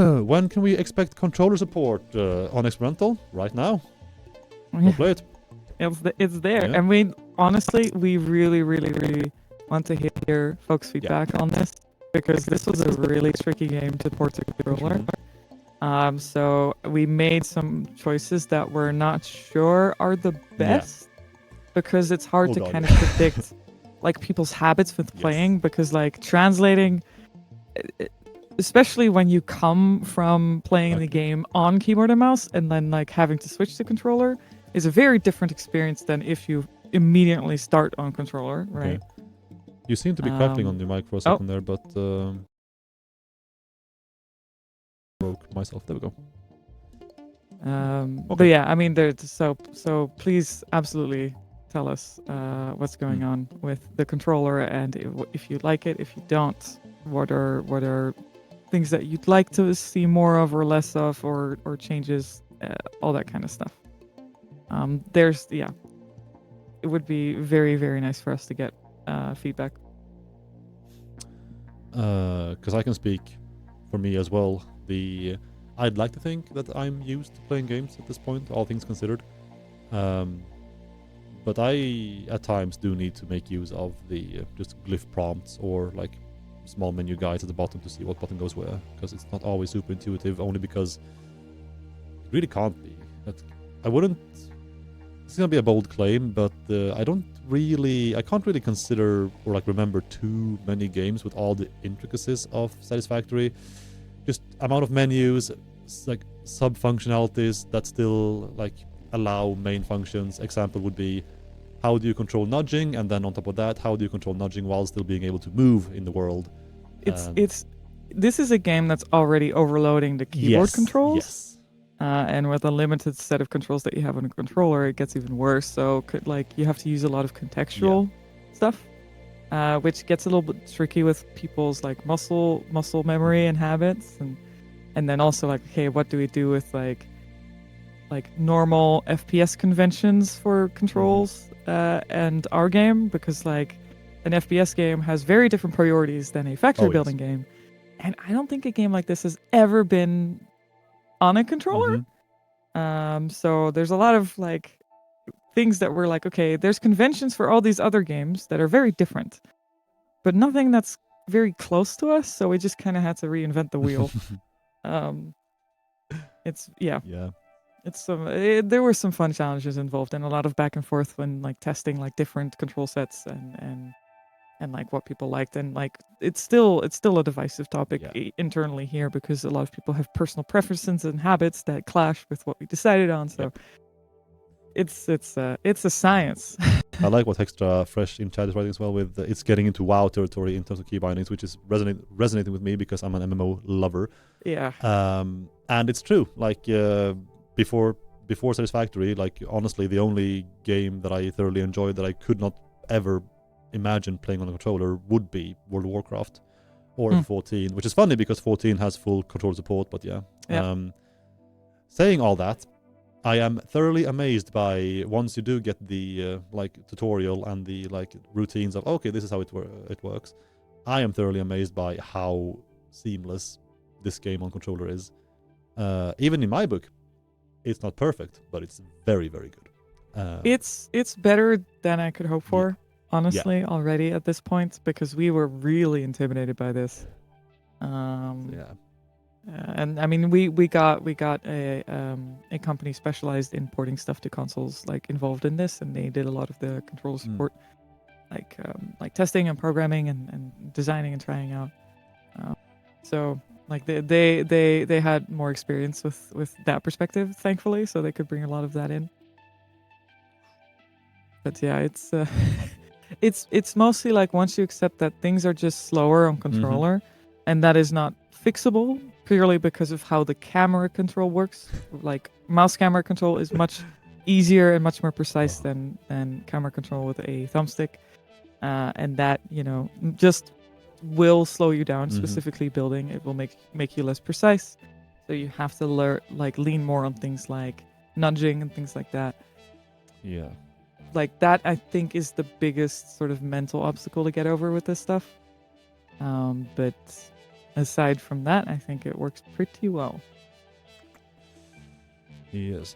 when can we expect controller support on experimental? Right now. We'll play it. It's there. Yeah. I mean, honestly, we really, really, really want to hear folks' feedback on this because this was a really tricky game to port to controller. So we made some choices that we're not sure are the best because it's hard to kind of predict like people's habits with playing because like translating, especially when you come from playing the game on keyboard and mouse and then like having to switch to controller is a very different experience than if you immediately start on controller, right? Okay. You seem to be crackling on your mic for a second there, but broke myself. There we go. But yeah, I mean, so please absolutely tell us what's going on with the controller and if you like it, if you don't, what are things that you'd like to see more of or less of or changes, all that kind of stuff. It would be very, very nice for us to get feedback. Because I can speak for me as well. I'd like to think that I'm used to playing games at this point, all things considered. But I, at times, do need to make use of the just glyph prompts or like small menu guides at the bottom to see what button goes where, because it's not always super intuitive, only because it really can't be. I wouldn't... It's gonna be a bold claim, but I can't really consider or like remember too many games with all the intricacies of Satisfactory. Just amount of menus, like sub functionalities that still like allow main functions. Example would be, how do you control nudging, and then on top of that, how do you control nudging while still being able to move in the world? This is a game that's already overloading the keyboard controls. Yes. And with a limited set of controls that you have on a controller, it gets even worse. So you have to use a lot of contextual stuff, which gets a little bit tricky with people's like muscle memory and habits, and then also like, okay, what do we do with like normal FPS conventions for controls and our game, because like an FPS game has very different priorities than a factory building game, and I don't think a game like this has ever been on a controller. So there's a lot of like things that we're like, okay, there's conventions for all these other games that are very different, but nothing that's very close to us. So we just kind of had to reinvent the wheel. There were some fun challenges involved and a lot of back and forth when like testing like different control sets and like what people liked, and like it's still a divisive topic internally here because a lot of people have personal preferences and habits that clash with what we decided on. So it's a science. I like what Extra Fresh in chat is writing as well with it's getting into WoW territory in terms of key bindings, which is resonating with me because I'm an MMO lover. Yeah. And it's true. Like before Satisfactory, like honestly, the only game that I thoroughly enjoyed that I could not ever imagine playing on a controller would be World of Warcraft or 14, which is funny because 14 has full control support. But saying all that, I am thoroughly amazed by once you do get the like tutorial and the like routines of okay, this is how it works. I am thoroughly amazed by how seamless this game on controller is. Even in my book, it's not perfect, but it's very, very good. It's better than I could hope for. Honestly, already at this point, because we were really intimidated by this. And I mean, we got a company specialized in porting stuff to consoles, like involved in this, and they did a lot of the controller support, like testing and programming and designing and trying out. So like they had more experience with that perspective, thankfully, so they could bring a lot of that in. But yeah, it's mostly like once you accept that things are just slower on controller, and that is not fixable purely because of how the camera control works. Like mouse camera control is much easier and much more precise than camera control with a thumbstick, and that just will slow you down. Specifically building, it will make you less precise. So you have to lean more on things like nudging and things like that. Yeah. Like that, I think, is the biggest sort of mental obstacle to get over with this stuff. But aside from that, I think it works pretty well. Yes.